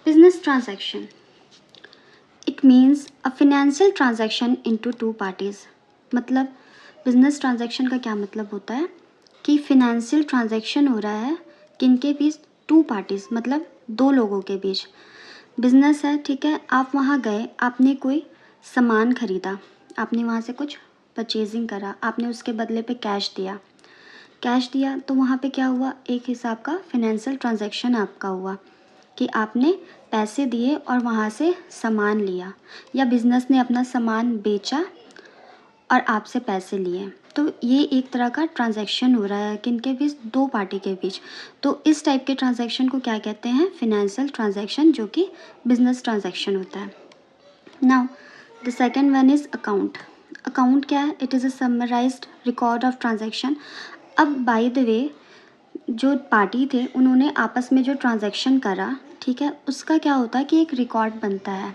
Business transaction, it means a financial transaction into two parties. मतलब business transaction का क्या मतलब होता है कि फिनेंशियल ट्रांजैक्शन हो रहा है किनके बीच, टू पार्टीज़, मतलब दो लोगों के बीच। बिजनेस है, ठीक है, आप वहाँ गए, आपने कोई सामान खरीदा, आपने वहाँ से कुछ परचेजिंग करा, आपने उसके बदले पे कैश दिया तो वहाँ पे क्या हुआ, एक हिसाब का फिनेंशियल ट्रांजैक्शन आपका हुआ कि आपने पैसे दिए और वहाँ से सामान लिया, या बिज़नेस ने अपना सामान बेचा और आपसे पैसे लिए। तो ये एक तरह का ट्रांजैक्शन हो रहा है किनके बीच, दो पार्टी के बीच। तो इस टाइप के ट्रांजैक्शन को क्या कहते हैं, फिनेंशियल ट्रांजैक्शन, जो कि बिजनेस ट्रांजैक्शन होता है। Now the second one is account. Account क्या है, it is a summarised record of transaction. अब बाय द वे जो पार्टी थे उन्होंने आपस में जो ट्रांजैक्शन करा, ठीक है, उसका क्या होता है कि एक रिकॉर्ड बनता है।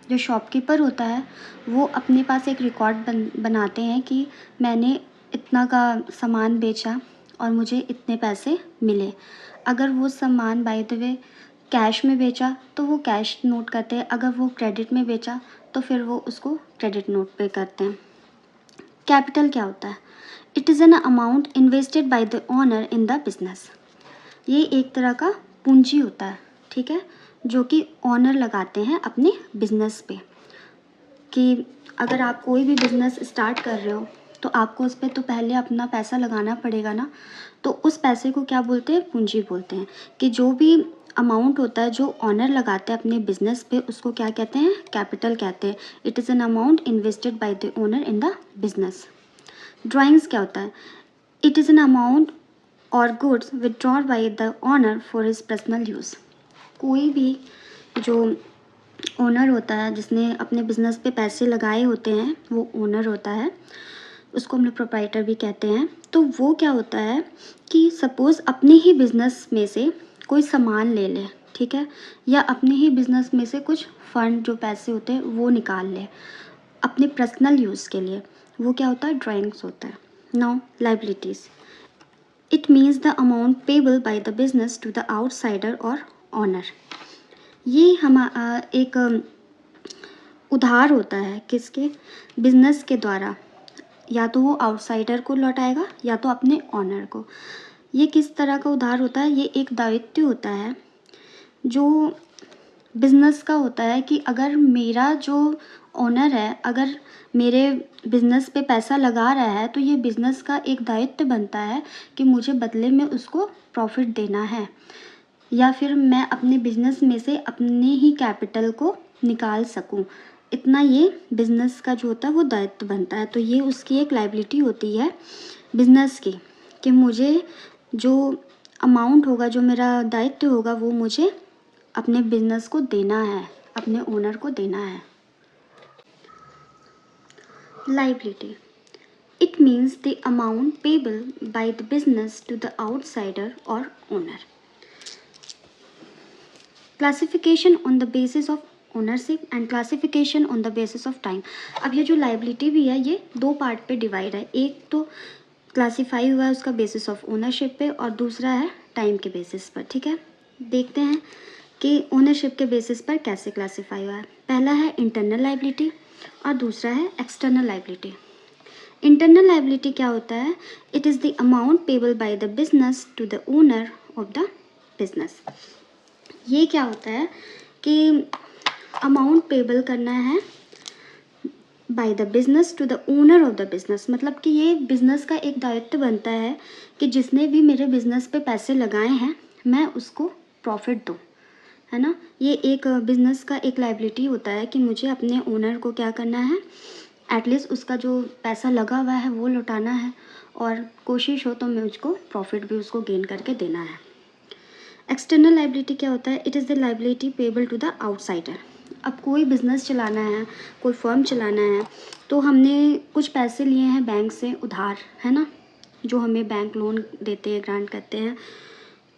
जो शॉपकीपर होता है वो अपने पास एक रिकॉर्ड बनाते हैं कि मैंने इतना का सामान बेचा और मुझे इतने पैसे मिले। अगर वो सामान बाय द वे कैश में बेचा तो वो कैश नोट करते हैं, अगर वो क्रेडिट में बेचा तो फिर वो उसको क्रेडिट नोट पे करते हैं। कैपिटल क्या होता है, it is an amount invested by the owner in the business. ये एक तरह का पूंजी होता है, ठीक है, जो कि ओनर लगाते हैं अपने बिजनेस पे। कि अगर आप कोई भी बिजनेस स्टार्ट कर रहे हो तो आपको उस पर तो पहले अपना पैसा लगाना पड़ेगा ना, तो उस पैसे को क्या बोलते हैं, पूंजी बोलते हैं। कि जो भी अमाउंट होता है जो ओनर लगाते हैं अपने बिजनेस पे, उसको क्या कहते हैं, कैपिटल कहते हैं। It is an amount invested by the owner in the business. Drawings क्या होता है, इट इज़ एन अमाउंट और goods withdrawn by the owner for his personal use. कोई भी जो ओनर होता है जिसने अपने बिजनेस पे पैसे लगाए होते हैं वो ओनर होता है, उसको हम लोग प्रोप्राइटर भी कहते हैं। तो वो क्या होता है कि सपोज़ अपने ही बिजनेस में से कोई सामान ले ले, ठीक है, या अपने ही बिजनेस में से कुछ फंड जो पैसे होते हैं वो निकाल ले अपने पर्सनल यूज़ के लिए, वो क्या होता है, ड्राइंग्स होता है। Now liabilities, it means the amount payable by the business to the outsider और ऑनर। ये हम एक उधार होता है किसके, बिजनेस के द्वारा, या तो वो आउटसाइडर को लौटाएगा या तो अपने ऑनर को। ये किस तरह का उधार होता है, ये एक दायित्व होता है जो बिजनेस का होता है कि अगर मेरा जो ओनर है अगर मेरे बिजनेस पे पैसा लगा रहा है तो ये बिजनेस का एक दायित्व बनता है कि मुझे बदले में उसको प्रॉफिट देना है, या फिर मैं अपने बिजनेस में से अपने ही कैपिटल को निकाल सकूं, इतना ये बिजनेस का जो होता है वो दायित्व बनता है। तो ये उसकी एक लायबिलिटी होती है बिजनेस की, कि मुझे जो अमाउंट होगा, जो मेरा दायित्व होगा, वो मुझे अपने बिजनेस को देना है, अपने ओनर को देना है। Liability, it means the amount payable by the business to the outsider और owner. Classification on the basis of ownership and classification on the basis of time. अब ये जो लायबिलिटी भी है ये दो पार्ट पे डिवाइड है, एक तो क्लासीफाई हुआ है उसका बेसिस ऑफ ओनरशिप पे और दूसरा है टाइम के बेसिस पर, ठीक है। देखते हैं कि ओनरशिप के बेसिस पर कैसे क्लासीफाई हुआ है। पहला है इंटरनल लायबिलिटी और दूसरा है एक्सटर्नल लायबिलिटी। इंटरनल लायबिलिटी क्या होता है, it is the amount payable by the business to the owner of the business. ये क्या होता है कि अमाउंट पेबल करना है by the business to the owner of the business, मतलब कि ये बिजनेस का एक दायित्व बनता है कि जिसने भी मेरे बिजनेस पे पैसे लगाए हैं मैं उसको प्रॉफिट दूँ, है ना। ये एक बिजनेस का एक लायबिलिटी होता है कि मुझे अपने ओनर को क्या करना है, एटलीस्ट उसका जो पैसा लगा हुआ है वो लौटाना है, और कोशिश हो तो मुझको प्रॉफिट भी उसको गेन करके देना है। एक्सटर्नल लायबिलिटी क्या होता है, it is the liability payable to the outsider. अब कोई बिज़नेस चलाना है, कोई फर्म चलाना है, तो हमने कुछ पैसे लिए हैं बैंक से उधार, है ना, जो हमें बैंक लोन देते हैं, ग्रांट करते हैं।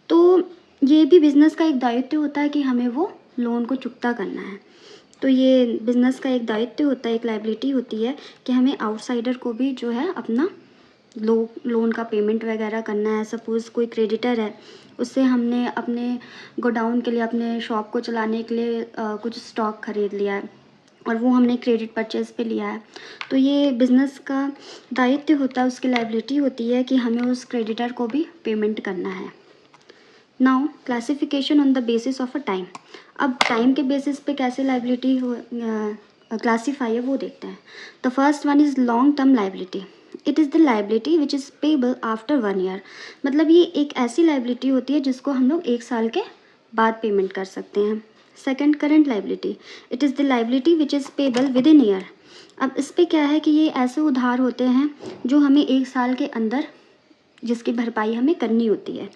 तो ये भी बिज़नेस का एक दायित्व होता है कि हमें वो लोन को चुकता करना है। तो ये बिज़नेस का एक दायित्व होता है, एक लायबिलिटी होती है कि हमें आउटसाइडर को भी जो है अपना लोन का पेमेंट वगैरह करना है। सपोज़ कोई क्रेडिटर है, उससे हमने अपने गोडाउन के लिए, अपने शॉप को चलाने के लिए कुछ स्टॉक खरीद लिया है और वो हमने क्रेडिट परचेज़ पे लिया है, तो ये बिज़नेस का दायित्व होता है, उसकी लायबिलिटी होती है कि हमें उस क्रेडिटर को भी पेमेंट करना है। Now classification on the basis of a time. अब टाइम के बेसिस पे कैसे लायबिलिटी हो क्लासीफाई है वो देखते हैं। The first one is long term liability. It is the liability which is payable after 1 year. मतलब ये एक ऐसी लायबिलिटी होती है जिसको हम लोग 1 साल के बाद पेमेंट कर सकते हैं। Second, current liability. It is the liability which is payable with in year. अब इस पे क्या है कि ये ऐसे उधार होते हैं जो हमें 1 साल के अंदर जिसकी भरपाई हमें करनी होती है।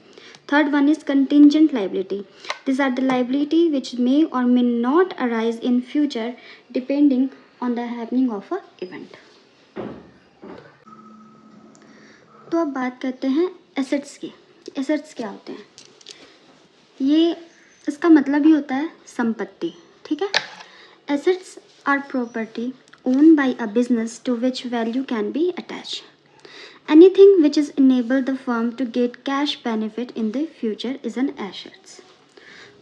Third one is contingent liability. This are the liability which may और may not arise in future depending on the happening of a event. तो अब बात करते हैं एसेट्स की। एसेट्स क्या होते हैं? ये इसका मतलब ही होता है संपत्ति, ठीक है। Assets are property owned by a business to which value can be attached. Anything which is enable the firm to get cash benefit in the future is an assets.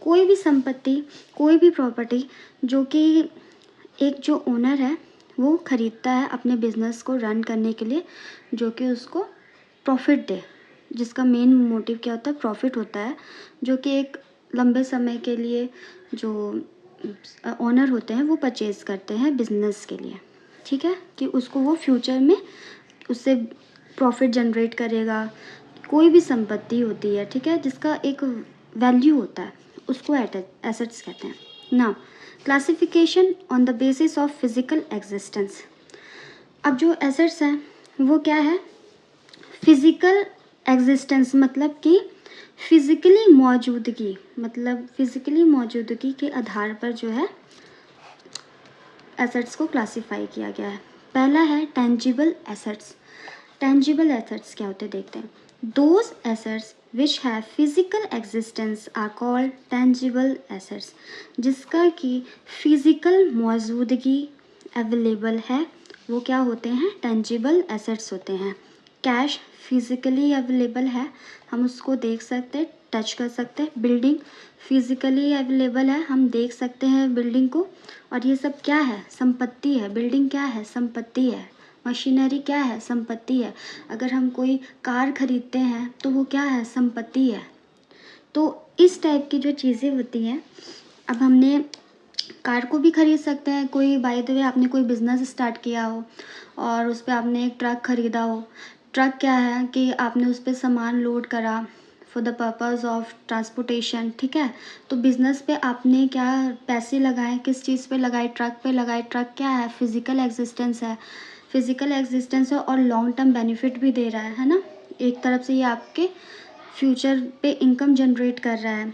कोई भी संपत्ति, कोई भी प्रॉपर्टी जो कि एक जो ओनर है वो ख़रीदता है अपने बिजनेस को रन करने के लिए, जो कि उसको प्रॉफिट दे, जिसका मेन मोटिव क्या होता है? प्रॉफिट होता है, जो कि एक लंबे समय के लिए जो ओनर होते हैं वो परचेज़ करते हैं बिजनेस के लिए, ठीक है, कि उसको वो फ्यूचर में उससे प्रॉफिट जनरेट करेगा। कोई भी संपत्ति होती है, ठीक है, जिसका एक वैल्यू होता है, उसको एसेट्स कहते हैं। Now classification on the basis of physical existence. अब जो एसेट्स हैं वो क्या है? फिजिकल एग्जिस्टेंस मतलब कि फिजिकली मौजूदगी, मतलब फिजिकली मौजूदगी के आधार पर जो है एसेट्स को क्लासिफाई किया गया है। पहला है टेंजिबल एसेट्स। टेंजिबल एसेट्स क्या होते हैं देखते हैं। Those assets which have physical existence are called tangible assets. जिसका कि फिजिकल मौजूदगी अवेलेबल है वो क्या होते हैं? टेंजिबल एसेट्स होते हैं। कैश फिजिकली अवेलेबल है, हम उसको देख सकते हैं, टच कर सकते हैं। बिल्डिंग फिजिकली अवेलेबल है, हम देख सकते हैं बिल्डिंग को, और ये सब क्या है? संपत्ति है। बिल्डिंग क्या है? संपत्ति है। मशीनरी क्या है? संपत्ति है। अगर हम कोई कार खरीदते हैं तो वो क्या है? संपत्ति है। तो इस टाइप की जो चीज़ें होती हैं, अब हमने कार को भी खरीद सकते हैं। कोई बाय द वे आपने कोई बिज़नेस स्टार्ट किया हो और उस पर आपने एक ट्रक खरीदा हो। ट्रक क्या है कि आपने उस पर सामान लोड करा for the purpose of transportation, ठीक है। तो बिज़नेस पे आपने क्या पैसे लगाए, किस चीज़ पे लगाए? ट्रक पे लगाए। ट्रक क्या है? फिजिकल एग्जिस्टेंस है। फिजिकल एग्जिस्टेंस है और लॉन्ग टर्म बेनिफिट भी दे रहा है ना। एक तरफ से ये आपके फ्यूचर पे इनकम जनरेट कर रहा है।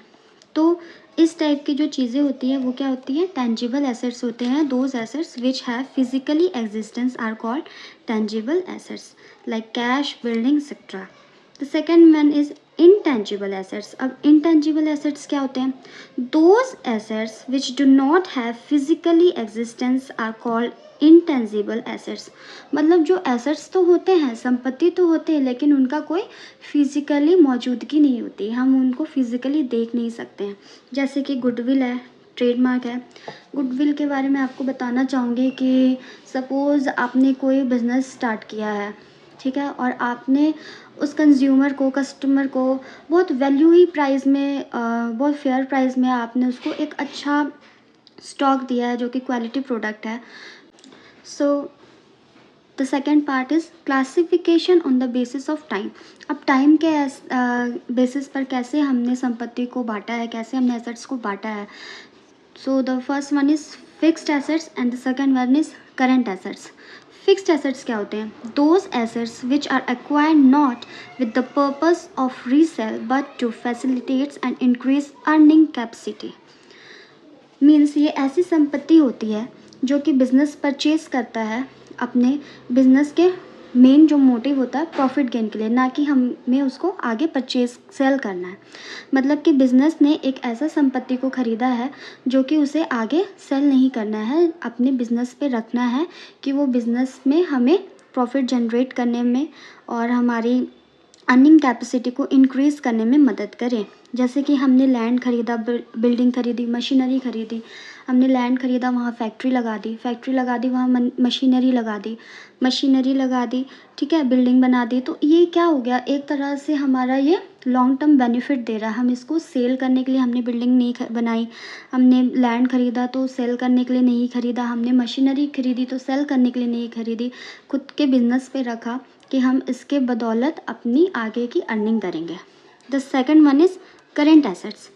तो इस टाइप की जो चीज़ें होती हैं वो क्या होती हैं? टेंजिबल एसेट्स होते हैं। Those assets which have physically existence are called tangible assets like cash, building etcetera. The second one is intangible assets। अब intangible assets क्या होते हैं? Those assets which do not have physically existence are called intangible assets। मतलब जो assets तो होते हैं, संपत्ति तो होते हैं, लेकिन उनका कोई फिजिकली मौजूदगी नहीं होती, हम उनको फिजिकली देख नहीं सकते हैं। जैसे कि गुडविल है, ट्रेडमार्क है। गुडविल के बारे में आपको बताना चाहूँगी कि सपोज़ आपने कोई बिज़नेस स्टार्ट किया है, ठीक है, और आपने उस कंज्यूमर को, कस्टमर को बहुत वैल्यू ही प्राइस में, बहुत फेयर प्राइस में आपने उसको एक अच्छा स्टॉक दिया है जो कि क्वालिटी प्रोडक्ट है। So the second part is classification on the basis of time. अब टाइम के बेसिस पर कैसे हमने संपत्ति को बांटा है, कैसे हमने एसेट्स को बांटा है। So the first one is fixed assets and the second one is current assets. Fixed assets क्या होते हैं? Those assets which are acquired not with the purpose of resale but to facilitates and increase earning capacity. Means ये ऐसी संपत्ति होती है जो कि बिज़नेस परचेज करता है अपने बिज़नेस के मेन जो मोटिव होता है प्रॉफिट गेन के लिए, ना कि हमें उसको आगे परचेज सेल करना है। मतलब कि बिज़नेस ने एक ऐसा संपत्ति को ख़रीदा है जो कि उसे आगे सेल नहीं करना है, अपने बिज़नेस पे रखना है कि वो बिज़नेस में हमें प्रॉफिट जनरेट करने में और हमारी अर्निंग कैपेसिटी को इंक्रीज़ करने में मदद करें। जैसे कि हमने लैंड खरीदा, बिल्डिंग खरीदी, मशीनरी खरीदी, हमने लैंड खरीदा, वहाँ फैक्ट्री लगा दी, वहाँ मशीनरी लगा दी, ठीक है, बिल्डिंग बना दी। तो ये क्या हो गया, एक तरह से हमारा ये लॉन्ग टर्म बेनिफिट दे रहा है। हम इसको सेल करने के लिए हमने बिल्डिंग नहीं बनाई, हमने लैंड खरीदा तो सेल करने के लिए नहीं खरीदा, हमने मशीनरी खरीदी तो सेल करने के लिए नहीं खरीदी, खुद के बिजनेस पे रखा कि हम इसके बदौलत अपनी आगे की अर्निंग करेंगे। The second one is current assets.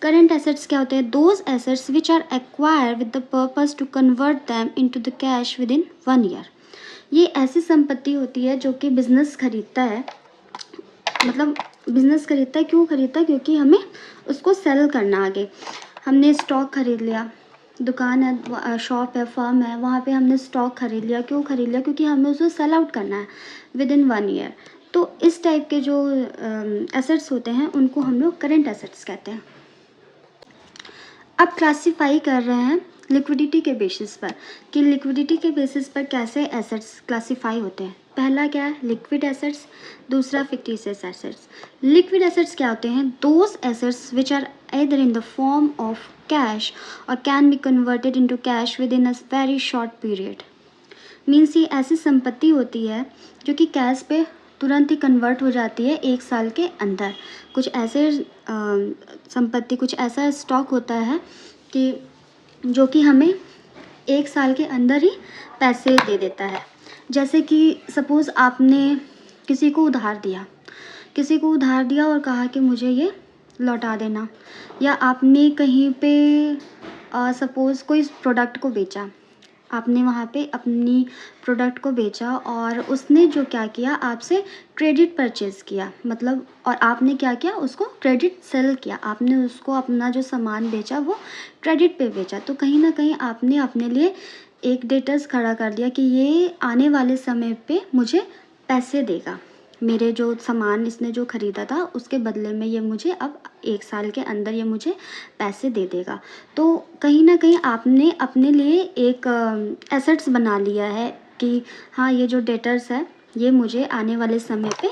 Current assets क्या होते हैं? Those assets which are acquire with the purpose to convert them into the cash within 1 year. ये ऐसी संपत्ति होती है जो कि बिजनेस खरीदता है, मतलब बिजनेस खरीदता है, क्यों खरीदता है? क्योंकि हमें उसको सेल करना आगे। हमने स्टॉक खरीद लिया, दुकान है, शॉप है, फर्म है, वहाँ पे हमने स्टॉक खरीद लिया, क्यों खरीद लिया? क्योंकि हमें उसे सेल आउट करना है विद इन 1 ईयर। तो इस टाइप के जो एसेट्स होते हैं उनको हम लोग करेंट एसेट्स कहते हैं। अब क्लासीफाई कर रहे हैं लिक्विडिटी के बेसिस पर कि लिक्विडिटी के बेसिस पर कैसे एसेट्स क्लासीफाई होते हैं। पहला क्या है? लिक्विड एसेट्स, दूसरा फिक्टिशियस एसेट्स। लिक्विड एसेट्स क्या होते हैं? Those assets which are either in the form of cash or can be converted into cash within a very short period। Means ये ऐसी संपत्ति होती है जो कि कैश पे तुरंत ही कन्वर्ट हो जाती है 1 साल के अंदर। कुछ ऐसे संपत्ति, कुछ ऐसा स्टॉक होता है कि जो कि हमें 1 साल के अंदर ही पैसे दे देता है। जैसे कि सपोज़ आपने किसी को उधार दिया और कहा कि मुझे ये लौटा देना, या आपने कहीं पे सपोज़ कोई प्रोडक्ट को बेचा, आपने वहाँ पे अपनी प्रोडक्ट को बेचा और उसने जो क्या किया, आपसे क्रेडिट परचेज़ किया, मतलब, और आपने क्या किया, उसको क्रेडिट सेल किया, आपने उसको अपना जो सामान बेचा वो क्रेडिट पे बेचा। तो कहीं ना कहीं आपने अपने लिए एक डेटर्स खड़ा कर दिया कि ये आने वाले समय पे मुझे पैसे देगा, मेरे जो सामान इसने जो ख़रीदा था उसके बदले में ये मुझे अब 1 साल के अंदर ये मुझे पैसे दे देगा। तो कहीं ना कहीं आपने अपने लिए एक एसेट्स बना लिया है कि हाँ, ये जो डेटर्स है ये मुझे आने वाले समय पे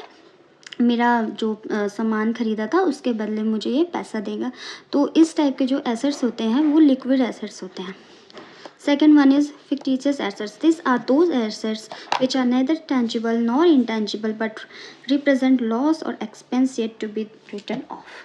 मेरा जो सामान ख़रीदा था उसके बदले मुझे ये पैसा देगा। तो इस टाइप के जो एसेट्स होते हैं वो लिक्विड एसेट्स होते हैं। Second one is fictitious assets. These are those assets which are neither tangible nor intangible but represent loss or expense yet to be written off.